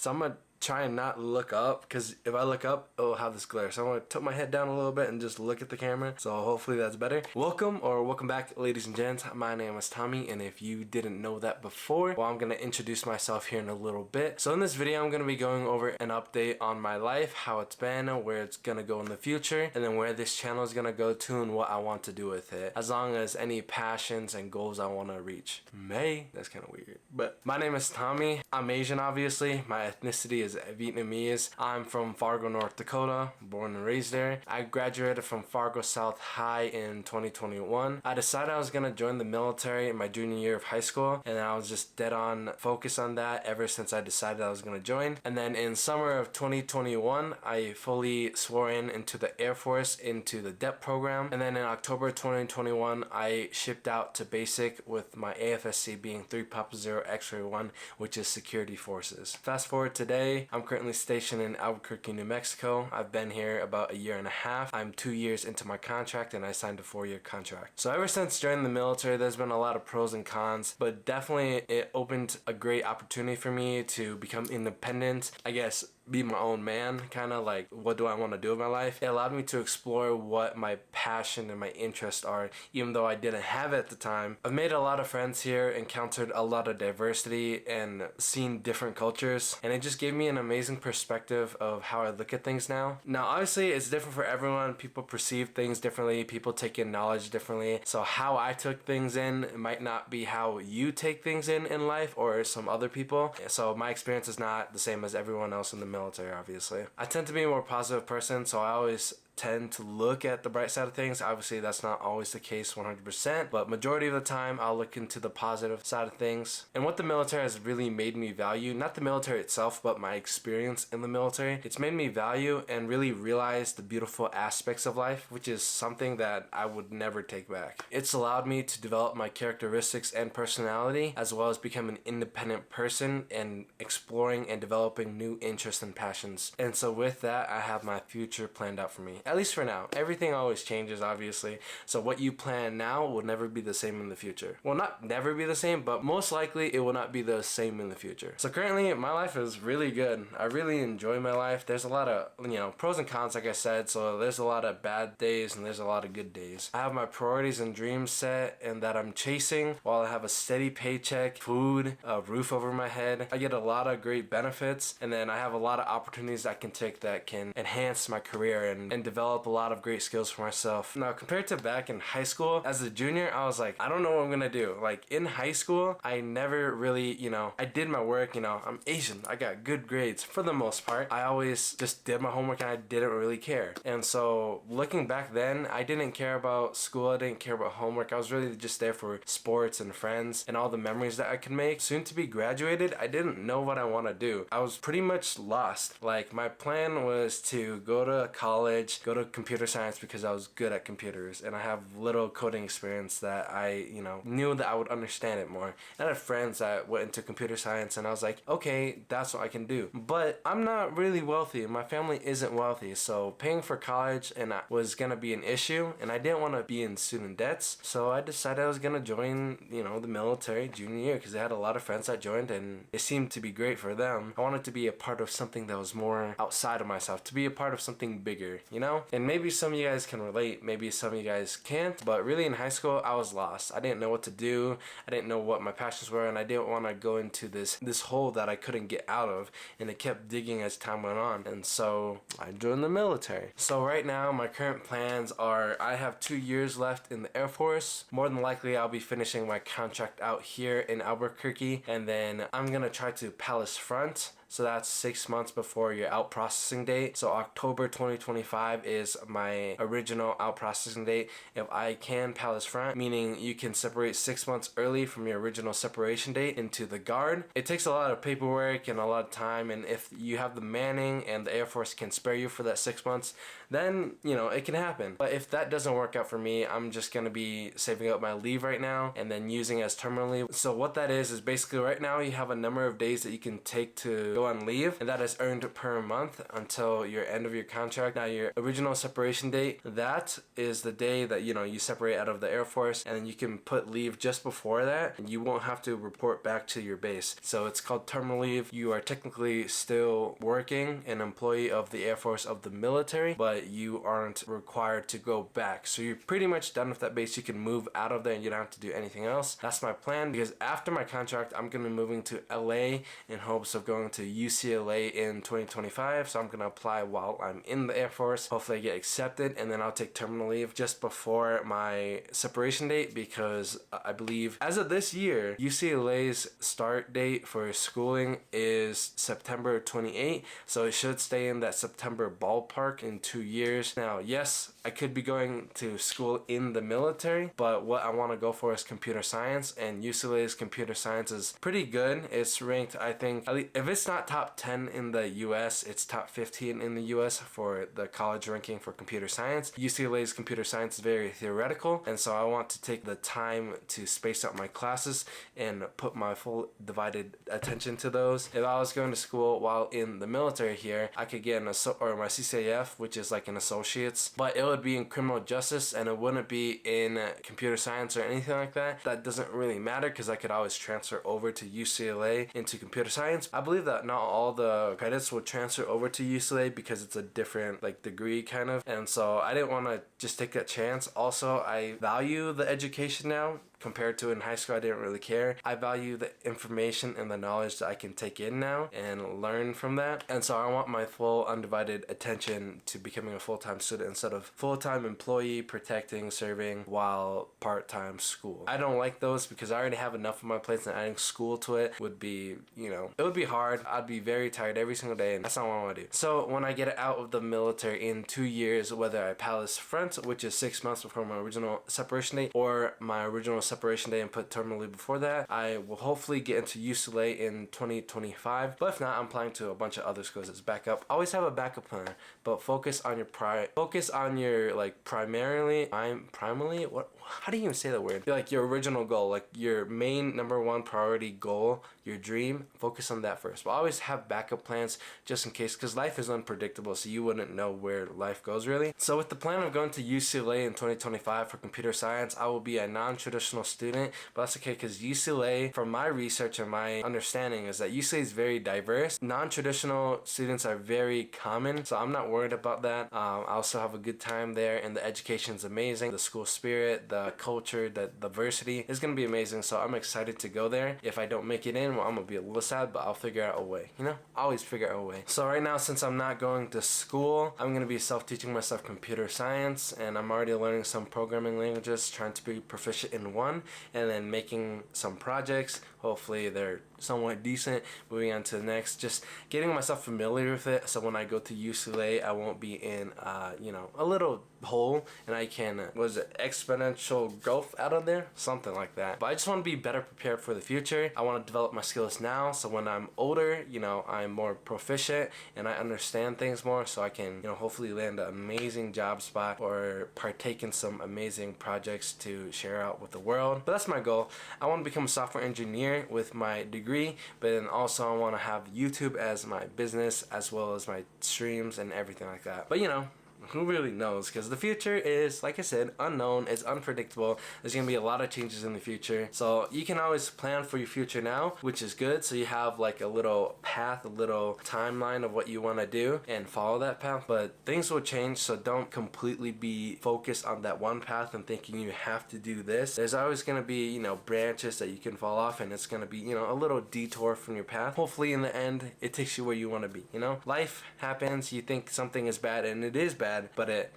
So I'm gonna try and not look up, because if I look up, it'll have this glare. So I'm gonna tilt my head down a little bit and just look at the camera. So hopefully that's better. Welcome back, ladies and gents. My name is Tommy, and if you didn't know that before, well, I'm gonna introduce myself here in a little bit. So in this video, I'm gonna be going over an update on my life, how it's been, where it's gonna go in the future, and then where this channel is gonna go to and what I want to do with it, as long as any passions and goals I want to reach. That's kind of weird, but my name is Tommy. I'm Asian, obviously. My ethnicity is Vietnamese. I'm from Fargo, North Dakota, born and raised there. I graduated from Fargo South High in 2021. I decided I was gonna join the military in my junior year of high school, and I was just dead on focus on that ever since I decided I was gonna join. And then in summer of 2021, I fully swore into the Air Force, into the DEP program. And then in October 2021, I shipped out to basic with my AFSC being 3 Papa 0 X-Ray 1, which is security forces. Fast forward today, I'm currently stationed in Albuquerque, New Mexico. I've been here about a year and a half. I'm 2 years into my contract, and I signed a 4-year contract. So ever since joining the military, there's been a lot of pros and cons, but definitely it opened a great opportunity for me to become independent, I guess, be my own man, kind of like, what do I want to do with my life? It allowed me to explore what my passion and my interests are, even though I didn't have it at the time. I've made a lot of friends here, encountered a lot of diversity, and seen different cultures, and it just gave me an amazing perspective of how I look at things now. Now, obviously, it's different for everyone. People perceive things differently. People take in knowledge differently. So how I took things in might not be how you take things in life, or some other people. So my experience is not the same as everyone else in the military, obviously. I tend to be a more positive person, so I always tend to look at the bright side of things. Obviously, that's not always the case 100%, but majority of the time, I'll look into the positive side of things. And what the military has really made me value, not the military itself, but my experience in the military, it's made me value and really realize the beautiful aspects of life, which is something that I would never take back. It's allowed me to develop my characteristics and personality, as well as become an independent person and exploring and developing new interests and passions. And so with that, I have my future planned out for me. At least for now. Everything always changes, obviously. So what you plan now will never be the same in the future. Well, not never be the same, but most likely it will not be the same in the future. So currently, my life is really good. I really enjoy my life. There's a lot of, pros and cons, like I said. So there's a lot of bad days and there's a lot of good days. I have my priorities and dreams set and that I'm chasing, while I have a steady paycheck, food, a roof over my head. I get a lot of great benefits, and then I have a lot of opportunities I can take that can enhance my career and develop a lot of great skills for myself. Now, compared to back in high school, as a junior, I was like, I don't know what I'm gonna do. Like, in high school, I never really, I did my work, I'm Asian. I got good grades for the most part. I always just did my homework and I didn't really care. And so, looking back then, I didn't care about school, I didn't care about homework. I was really just there for sports and friends and all the memories that I could make. Soon to be graduated, I didn't know what I want to do. I was pretty much lost. Like, my plan was to go to college, go to computer science, because I was good at computers and I have little coding experience that I, knew that I would understand it more. And I had friends that went into computer science and I was like, okay, that's what I can do. But I'm not really wealthy. My family isn't wealthy, so paying for college was gonna be an issue, and I didn't want to be in student debts. So I decided I was gonna join, the military junior year, because I had a lot of friends that joined and it seemed to be great for them. I wanted to be a part of something that was more outside of myself, to be a part of something bigger, And maybe some of you guys can relate, maybe some of you guys can't, but really in high school, I was lost. I didn't know what to do. I didn't know what my passions were, and I didn't want to go into this hole that I couldn't get out of, and it kept digging as time went on. And so I joined the military. So right now, my current plans are, I have 2 years left in the Air Force. More than likely, I'll be finishing my contract out here in Albuquerque, and then I'm gonna try to Palace Front. So that's 6 months before your out processing date. So October 2025 is my original out processing date. If I can Palace Front, meaning you can separate 6 months early from your original separation date into the Guard. It takes a lot of paperwork and a lot of time, and if you have the manning and the Air Force can spare you for that 6 months, then, it can happen. But if that doesn't work out for me, I'm just gonna be saving up my leave right now and then using it as terminal leave. So what that is basically right now you have a number of days that you can take to go on leave, and that is earned per month until your end of your contract. Now, your original separation date, that is the day that you separate out of the Air Force, and then you can put leave just before that, and you won't have to report back to your base. So it's called terminal leave. You are technically still working, an employee of the Air Force of the military, but you aren't required to go back. So you're pretty much done with that base. You can move out of there and you don't have to do anything else. That's my plan, because after my contract, I'm going to be moving to LA in hopes of going to UCLA in 2025. So I'm going to apply while I'm in the Air Force. Hopefully I get accepted, and then I'll take terminal leave just before my separation date, because I believe as of this year, UCLA's start date for schooling is September 28. So it should stay in that September ballpark in 2 years. Now, yes, I could be going to school in the military, but what I want to go for is computer science, and UCLA's computer science is pretty good. It's ranked, I think, if it's not top 10 in the US, it's top 15 in the US for the college ranking for computer science. UCLA's computer science is very theoretical, and so I want to take the time to space out my classes and put my full divided attention to those. If I was going to school while in the military here, I could get my CCAF, which is like an associate's, but it would be in criminal justice, and it wouldn't be in computer science or anything like that. That doesn't really matter, because I could always transfer over to UCLA into computer science. I believe that not all the credits will transfer over to UCLA, because it's a different degree kind of, and so I didn't want to just take that chance. Also, I value the education now. Compared to in high school, I didn't really care. I value the information and the knowledge that I can take in now and learn from that. And so I want my full undivided attention to becoming a full-time student instead of full-time employee, protecting, serving, while part-time school. I don't like those, because I already have enough on my plate, and adding school to it would be, it would be hard. I'd be very tired every single day, and that's not what I want to do. So when I get out of the military in 2 years, whether I palace front, which is 6 months before my original separation date, or my original separation day and put terminal leave before that, I will hopefully get into UCLA in 2025. But if not, I'm applying to a bunch of other schools as backup. Always have a backup plan, but focus on your primarily what? How do you even say that word? Like your original goal, like your main number one priority goal, your dream. Focus on that first. But always have backup plans just in case, because life is unpredictable, so you wouldn't know where life goes really. So with the plan of going to UCLA in 2025 for computer science, I will be a non-traditional student, but that's okay, because UCLA, from my research and my understanding, is that UCLA is very diverse. Non-traditional students are very common, so I'm not worried about that. I also have a good time there, and the education is amazing. The school spirit, the culture, the diversity is going to be amazing, so I'm excited to go there. If I don't make it in, well, I'm going to be a little sad, but I'll figure out a way. Always figure out a way. So right now, since I'm not going to school, I'm going to be self-teaching myself computer science, and I'm already learning some programming languages, trying to be proficient in one, and then making some projects. Hopefully they're somewhat decent. Moving on to the next, just getting myself familiar with it, so when I go to UCLA, I won't be in a little hole, and I can exponential growth out of there, something like that. But I just want to be better prepared for the future. I want to develop my skills now, so when I'm older, I'm more proficient and I understand things more, so I can hopefully land an amazing job spot or partake in some amazing projects to share out with the world. But that's my goal. I want to become a software engineer with my degree, but then also I want to have YouTube as my business, as well as my streams and everything like that. But who really knows? Because the future is, like I said, unknown. It's unpredictable. There's going to be a lot of changes in the future. So you can always plan for your future now, which is good. So you have like a little path, a little timeline of what you want to do and follow that path. But things will change, so don't completely be focused on that one path and thinking you have to do this. There's always going to be, branches that you can fall off, and it's going to be, a little detour from your path. Hopefully in the end, it takes you where you want to be, Life happens. You think something is bad, and it is bad, but it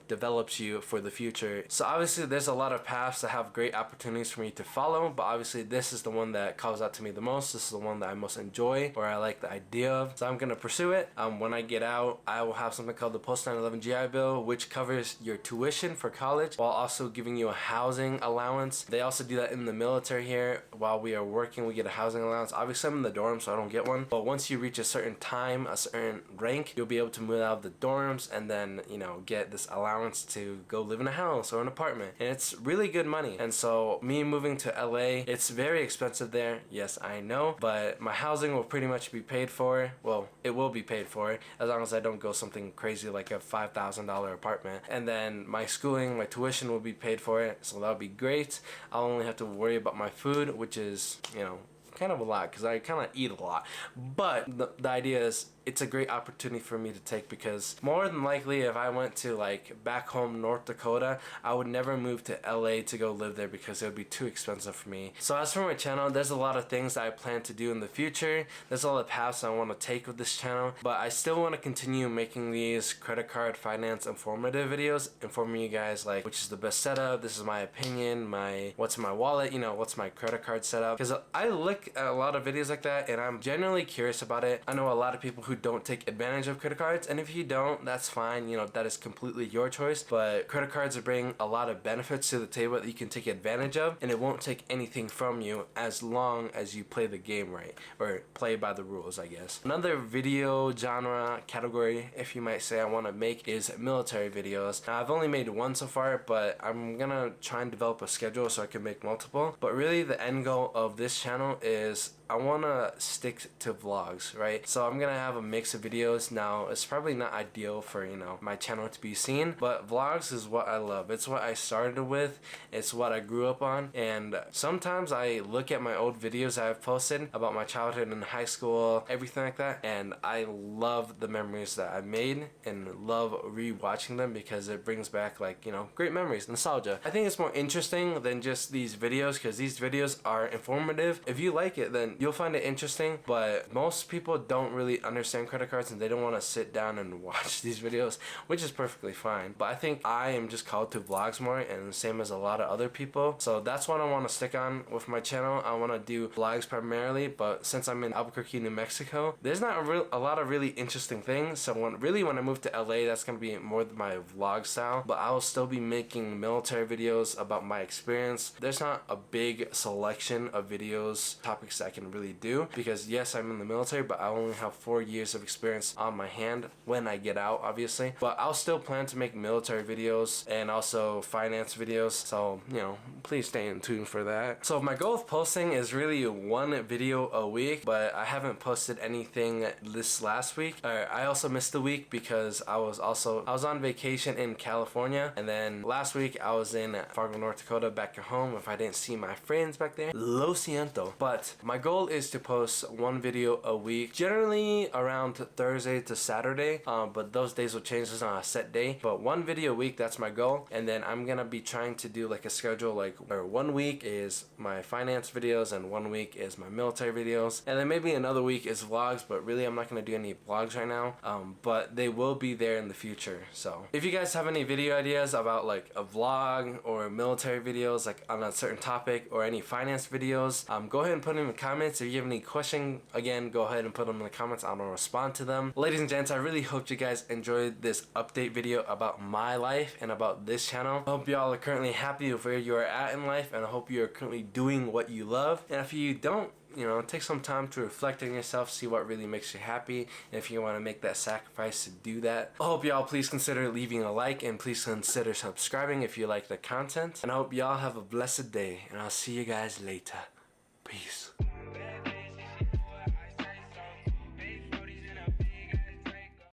develops you for the future. So obviously there's a lot of paths that have great opportunities for me to follow, but obviously this is the one that calls out to me the most. This is the one that I most enjoy, or I like the idea of, so I'm gonna pursue it. When I get out, I will have something called the post 9/11 GI Bill, which covers your tuition for college while also giving you a housing allowance. They also do that in the military here. While we are working, we get a housing allowance. Obviously I'm in the dorm, so I don't get one, but once you reach a certain time, a certain rank, you'll be able to move out of the dorms, and then you know, get this allowance to go live in a house or an apartment, and it's really good money. And so me moving to LA, it's very expensive there, yes I know, but my housing will pretty much be paid for. Well, it will be paid for as long as I don't go something crazy like a $5,000 apartment. And then my schooling, my tuition will be paid for it, so that'll be great. I'll only have to worry about my food, which is, you know, kind of a lot because I kind of eat a lot. But the idea is it's a great opportunity for me to take, because more than likely if I went to like back home North Dakota, I would never move to LA to go live there because it would be too expensive for me. So as for my channel, there's a lot of things that I plan to do in the future. There's a lot of paths I want to take with this channel, but I still want to continue making these credit card finance informative videos, informing you guys like which is the best setup, this is my opinion, my what's in my wallet, you know, what's my credit card setup, because I look at a lot of videos like that and I'm genuinely curious about it. I know a lot of people who don't take advantage of credit cards, and if you don't, that's fine, you know, that is completely your choice. But credit cards bring a lot of benefits to the table that you can take advantage of, and it won't take anything from you as long as you play the game right, or play by the rules, I guess. Another video genre category, if you might say, I want to make is military videos. Now I've only made one so far, but I'm gonna try and develop a schedule so I can make multiple. But really the end goal of this channel is I want to stick to vlogs, right? So I'm gonna have a mix of videos. Now it's probably not ideal for, you know, my channel to be seen, but vlogs is what I love. It's what I started with, it's what I grew up on, and sometimes I look at my old videos I've posted about my childhood in high school, everything like that, and I love the memories that I made and love re-watching them because it brings back, like, you know, great memories, nostalgia. I think it's more interesting than just these videos because these videos are informative. If you like it, then you'll find it interesting, but most people don't really understand credit cards and they don't want to sit down and watch these videos, which is perfectly fine. But I think I am just called to vlogs more, and the same as a lot of other people, so that's what I want to stick on with my channel. I want to do vlogs primarily, but since I'm in Albuquerque, New Mexico, there's not a lot of really interesting things, so when I move to LA, that's going to be more my vlog style, but I will still be making military videos about my experience. There's not a big selection of videos, topics that I can really do, because yes, I'm in the military, but I only have 4 years of experience on my hand when I get out, obviously. But I'll still plan to make military videos and also finance videos, so, you know, please stay in tune for that. So my goal of posting is really one video a week, but I haven't posted anything this last week. I also missed a week because I was on vacation in California, and then last week I was in Fargo, North Dakota, back at home. If I didn't see my friends back there, lo siento. But my goal is to post one video a week, generally around Thursday to Saturday, but those days will change. It's not a set day, but one video a week, that's my goal. And then I'm gonna be trying to do like a schedule, like where 1 week is my finance videos and 1 week is my military videos, and then maybe another week is vlogs, but really I'm not gonna do any vlogs right now, but they will be there in the future. So if you guys have any video ideas about like a vlog or military videos, like on a certain topic, or any finance videos, go ahead and put them in the comments. If you have any question, again, go ahead and put them in the comments. I'm gonna respond to them. Ladies and gents, I really hope you guys enjoyed this update video about my life and about this channel. I hope y'all are currently happy with where you are at in life, and I hope you're currently doing what you love. And if you don't, you know, take some time to reflect on yourself, see what really makes you happy, and if you want to make that sacrifice to do that. I hope y'all please consider leaving a like, and please consider subscribing if you like the content. And I hope y'all have a blessed day, and I'll see you guys later. Peace.